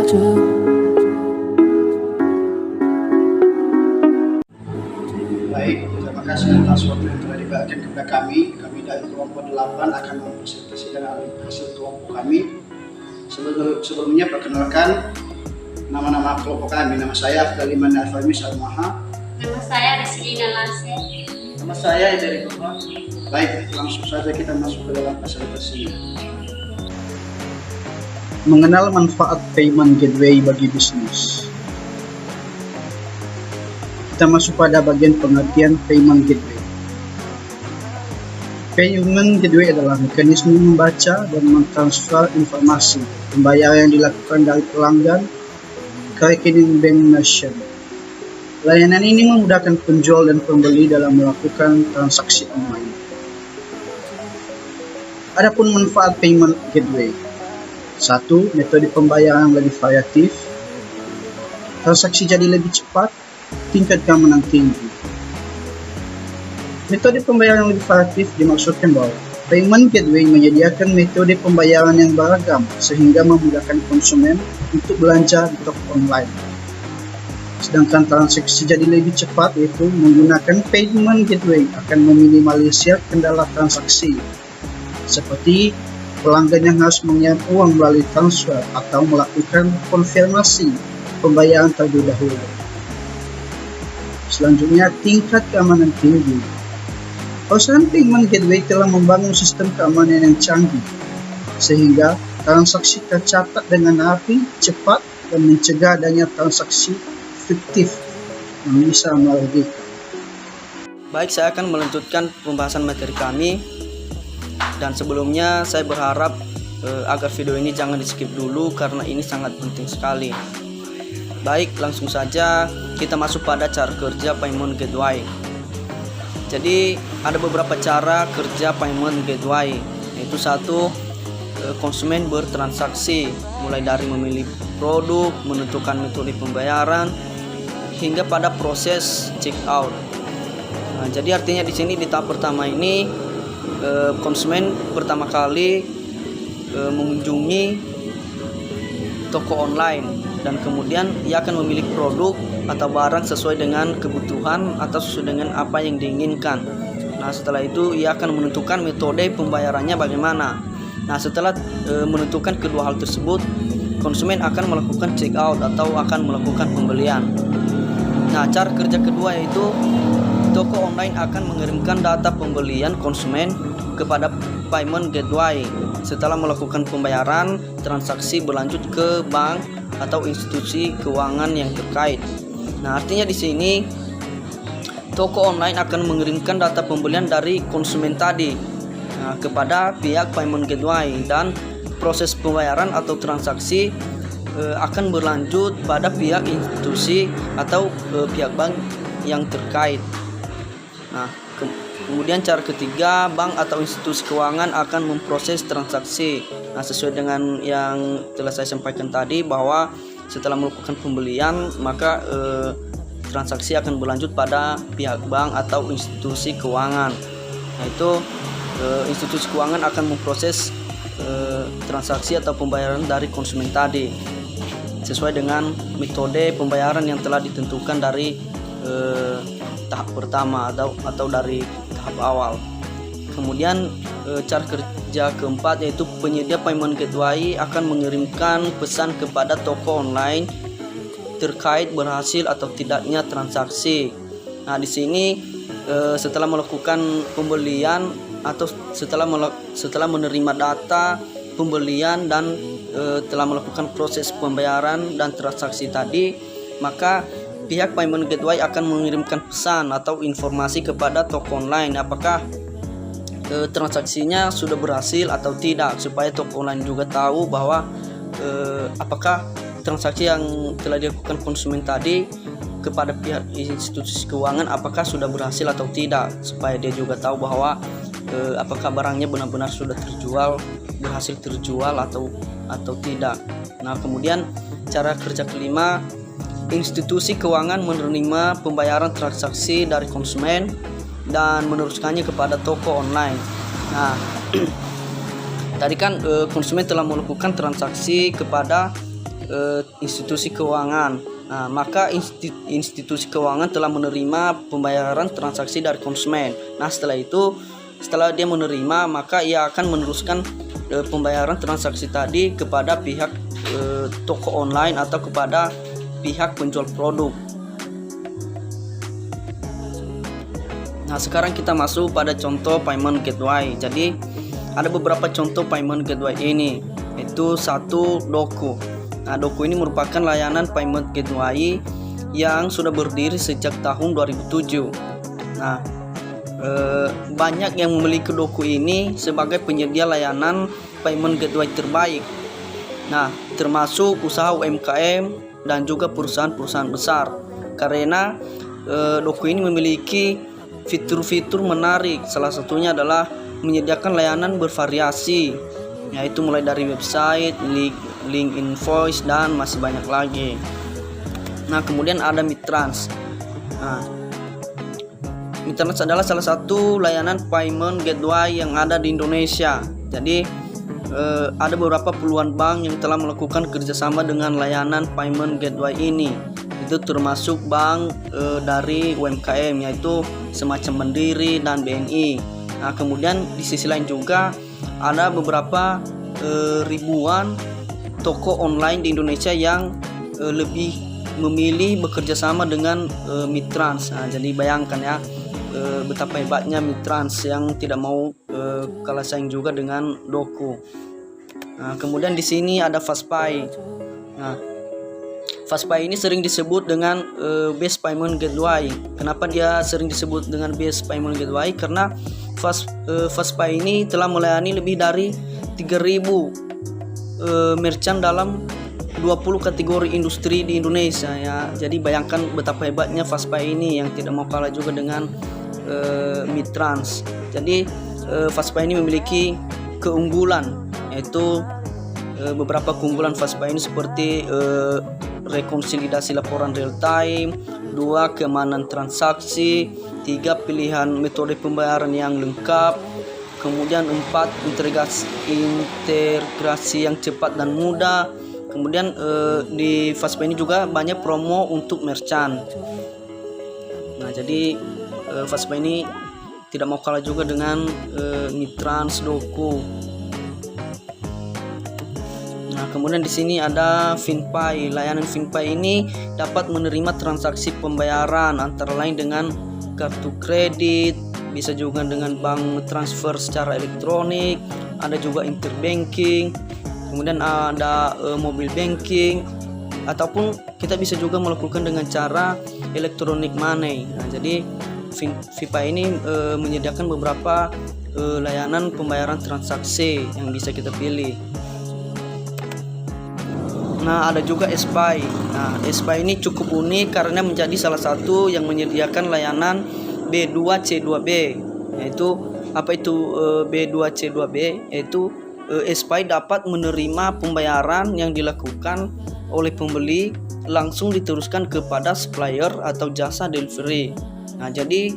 Baik, terima kasih atas waktu yang telah diberikan kepada kami. Kami dari kelompok 8 akan mempresentasikan hasil kelompok kami. Sebelumnya perkenalkan nama-nama kelompok kami. Nama saya Afdaliman Alfami Salmaha. Nama saya Rizky Nalase. Nama saya dari Kumah. Baik, langsung saja kita masuk ke dalam presentasinya. Mengenal manfaat payment gateway bagi bisnis. Kita masuk pada bagian pengertian payment gateway. Payment gateway adalah mekanisme membaca dan mentransfer informasi pembayaran yang dilakukan dari pelanggan ke rekening bank merchant. Layanan ini memudahkan penjual dan pembeli dalam melakukan transaksi online. Adapun manfaat payment gateway. 1. Metode pembayaran lebih variatif. Transaksi jadi lebih cepat, tingkat keamanan tinggi. Metode pembayaran lebih variatif dimaksudkan bahwa payment gateway menyediakan metode pembayaran yang beragam sehingga memudahkan konsumen untuk belanja di toko online. Sedangkan transaksi jadi lebih cepat, yaitu menggunakan payment gateway akan meminimalisir kendala transaksi, seperti pelanggan yang harus mengirim uang melalui transfer atau melakukan konfirmasi pembayaran terlebih dahulu. Selanjutnya, tingkat keamanan tinggi. Perusahaan payment gateway telah membangun sistem keamanan yang canggih, sehingga transaksi tercatat dengan rapi, cepat, dan mencegah adanya transaksi fiktif yang bisa merugikan. Baik, saya akan melanjutkan pembahasan materi kami. Dan sebelumnya saya berharap agar video ini jangan di skip dulu karena ini sangat penting sekali. Baik, langsung saja kita masuk pada cara kerja payment gateway. Jadi ada beberapa cara kerja payment gateway, yaitu 1. Konsumen bertransaksi, mulai dari memilih produk, menentukan metode pembayaran, hingga pada proses check out. Nah, jadi artinya di sini di tahap pertama ini konsumen pertama kali mengunjungi toko online dan kemudian ia akan memilih produk atau barang sesuai dengan kebutuhan atau sesuai dengan apa yang diinginkan. Nah, setelah itu ia akan menentukan metode pembayarannya bagaimana. Nah, setelah menentukan kedua hal tersebut, konsumen akan melakukan check out atau akan melakukan pembelian. Nah, cara kerja kedua yaitu toko online akan mengirimkan data pembelian konsumen kepada payment gateway. Setelah melakukan pembayaran, transaksi berlanjut ke bank atau institusi keuangan yang terkait. Nah, artinya di sini toko online akan mengirimkan data pembelian dari konsumen tadi kepada pihak payment gateway, dan proses pembayaran atau transaksi akan berlanjut pada pihak institusi atau pihak bank yang terkait. Nah, kemudian cara ketiga, bank atau institusi keuangan akan memproses transaksi. Nah, sesuai dengan yang telah saya sampaikan tadi, bahwa setelah melakukan pembelian maka transaksi akan berlanjut pada pihak bank atau institusi keuangan. Nah, itu institusi keuangan akan memproses transaksi atau pembayaran dari konsumen tadi sesuai dengan metode pembayaran yang telah ditentukan dari tahap pertama atau dari tahap awal. Kemudian cara kerja keempat yaitu penyedia payment gateway akan mengirimkan pesan kepada toko online terkait berhasil atau tidaknya transaksi. Nah, di sini setelah melakukan pembelian atau setelah menerima data pembelian dan telah melakukan proses pembayaran dan transaksi tadi, maka pihak payment gateway akan mengirimkan pesan atau informasi kepada toko online apakah transaksinya sudah berhasil atau tidak, supaya toko online juga tahu bahwa apakah transaksi yang telah dilakukan konsumen tadi kepada pihak institusi keuangan apakah sudah berhasil atau tidak, supaya dia juga tahu bahwa apakah barangnya benar-benar sudah berhasil terjual atau tidak. Nah, kemudian cara kerja kelima, institusi keuangan menerima pembayaran transaksi dari konsumen dan meneruskannya kepada toko online. Nah, tadi kan konsumen telah melakukan transaksi kepada institusi keuangan. Nah, maka institusi keuangan telah menerima pembayaran transaksi dari konsumen. Nah, setelah dia menerima, maka ia akan meneruskan pembayaran transaksi tadi kepada pihak toko online atau kepada pihak penjual produk. Nah, sekarang kita masuk pada contoh payment gateway. Jadi ada beberapa contoh payment gateway ini, yaitu satu Doku. Nah, Doku ini merupakan layanan payment gateway yang sudah berdiri sejak tahun 2007. Nah, banyak yang memiliki Doku ini sebagai penyedia layanan payment gateway terbaik. Nah, termasuk usaha UMKM dan juga perusahaan-perusahaan besar. Karena Doku ini memiliki fitur-fitur menarik. Salah satunya adalah menyediakan layanan bervariasi, yaitu mulai dari website, link invoice, dan masih banyak lagi. Nah, kemudian ada Mitrans. Nah, Mitrans adalah salah satu layanan payment gateway yang ada di Indonesia. Jadi ada beberapa puluhan bank yang telah melakukan kerjasama dengan layanan payment gateway ini. Itu termasuk bank dari UMKM, yaitu semacam Mandiri dan BNI. Nah, kemudian di sisi lain juga ada beberapa ribuan toko online di Indonesia yang lebih memilih bekerja sama dengan Mitrans. Nah, jadi bayangkan ya betapa hebatnya Mitrans yang tidak mau kalah saing juga dengan Doku. Nah, kemudian di sini ada Fastpay. Nah, Fastpay ini sering disebut dengan best payment gateway. Kenapa dia sering disebut dengan best payment gateway? Karena Fastpay ini telah melayani lebih dari 3.000 merchant dalam 20 kategori industri di Indonesia ya. Jadi bayangkan betapa hebatnya Fastpay ini yang tidak mau kalah juga dengan Mitrans. Jadi Fastpay ini memiliki keunggulan, yaitu beberapa keunggulan Fastpay ini seperti rekonsolidasi laporan real time, 2 keamanan transaksi, 3 pilihan metode pembayaran yang lengkap, kemudian 4 integrasi yang cepat dan mudah. Kemudian di Fastpay ini juga banyak promo untuk merchant. Nah, jadi Fastpay ini tidak mau kalah juga dengan Mitrans, Doku. Nah, kemudian di sini ada FinPay. Layanan FinPay ini dapat menerima transaksi pembayaran antara lain dengan kartu kredit, bisa juga dengan bank transfer secara elektronik, ada juga interbanking, kemudian ada mobile banking, ataupun kita bisa juga melakukan dengan cara electronic money. Nah, jadi FinPay ini menyediakan beberapa layanan pembayaran transaksi yang bisa kita pilih. Nah, ada juga SPay. Nah, SPay ini cukup unik karena menjadi salah satu yang menyediakan layanan B2C2B. Yaitu apa itu B2C2B? Yaitu SPay dapat menerima pembayaran yang dilakukan oleh pembeli langsung diteruskan kepada supplier atau jasa delivery. Nah, jadi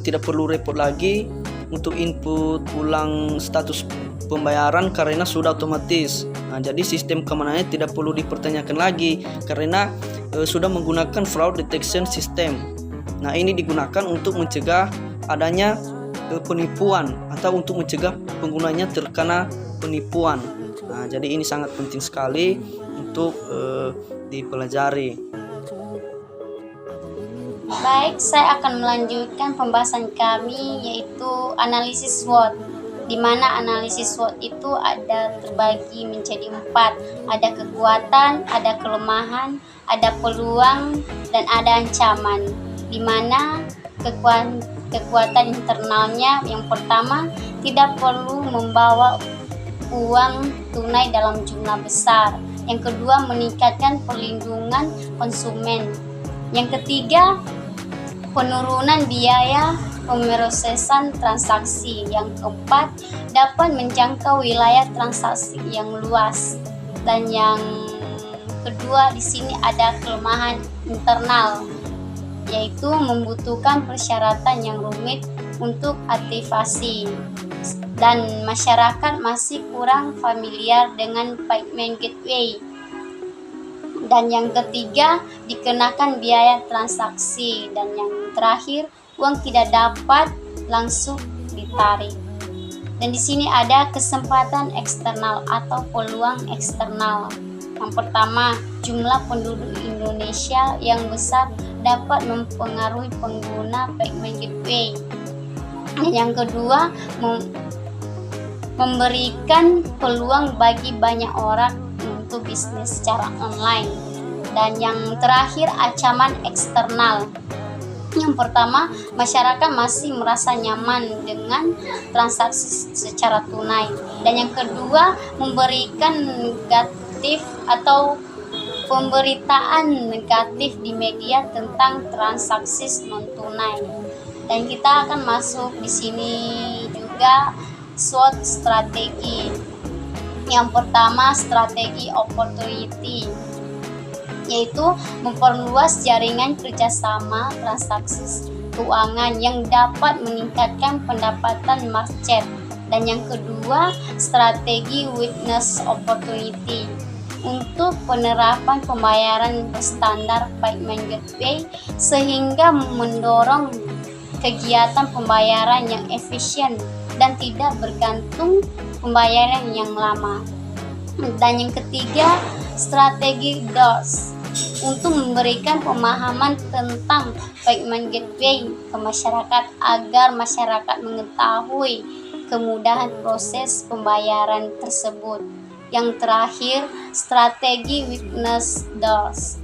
tidak perlu repot lagi untuk input ulang status pembayaran karena sudah otomatis. Nah, jadi sistem keamanannya tidak perlu dipertanyakan lagi karena sudah menggunakan fraud detection system. Nah, ini digunakan untuk mencegah adanya penipuan atau untuk mencegah penggunanya terkena penipuan. Nah, jadi ini sangat penting sekali untuk dipelajari. Baik, saya akan melanjutkan pembahasan kami yaitu analisis SWOT, di mana analisis SWOT itu ada terbagi menjadi 4. Ada kekuatan, ada kelemahan, ada peluang, dan ada ancaman. Di mana kekuatan internalnya yang pertama, tidak perlu membawa uang tunai dalam jumlah besar. Yang kedua, meningkatkan perlindungan konsumen. Yang ketiga, penurunan biaya pemrosesan transaksi. Yang keempat, dapat menjangkau wilayah transaksi yang luas. Dan yang kedua di sini ada kelemahan internal, yaitu membutuhkan persyaratan yang rumit untuk aktivasi dan masyarakat masih kurang familiar dengan payment gateway. Dan yang ketiga, dikenakan biaya transaksi. Dan yang terakhir, uang tidak dapat langsung ditarik. Dan di sini ada kesempatan eksternal atau peluang eksternal. Yang pertama, jumlah penduduk Indonesia yang besar dapat mempengaruhi pengguna payment gateway. Dan yang kedua, memberikan peluang bagi banyak orang untuk bisnis secara online. Dan yang terakhir, ancaman eksternal. Yang pertama, masyarakat masih merasa nyaman dengan transaksi secara tunai. Dan yang kedua, memberikan negatif atau pemberitaan negatif di media tentang transaksi non tunai. Dan kita akan masuk di sini juga SWOT strategi. Yang pertama, strategi opportunity, yaitu memperluas jaringan kerjasama transaksi keuangan yang dapat meningkatkan pendapatan market. Dan yang kedua, strategi witness opportunity, untuk penerapan pembayaran berstandar payment gateway sehingga mendorong kegiatan pembayaran yang efisien dan tidak bergantung pembayaran yang lama. Dan yang ketiga, strategi DOORS, untuk memberikan pemahaman tentang payment gateway ke masyarakat agar masyarakat mengetahui kemudahan proses pembayaran tersebut. Yang terakhir, strategi witness DOORS,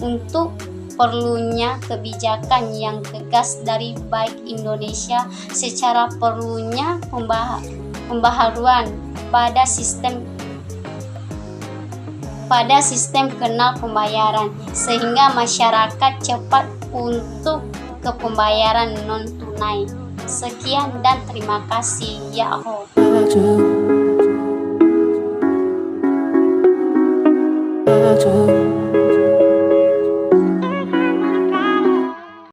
untuk perlunya kebijakan yang tegas dari Bank Indonesia secara perlunya pembaharuan pada sistem kenal pembayaran sehingga masyarakat cepat untuk ke pembayaran non tunai. Sekian dan terima kasih. Yahoo.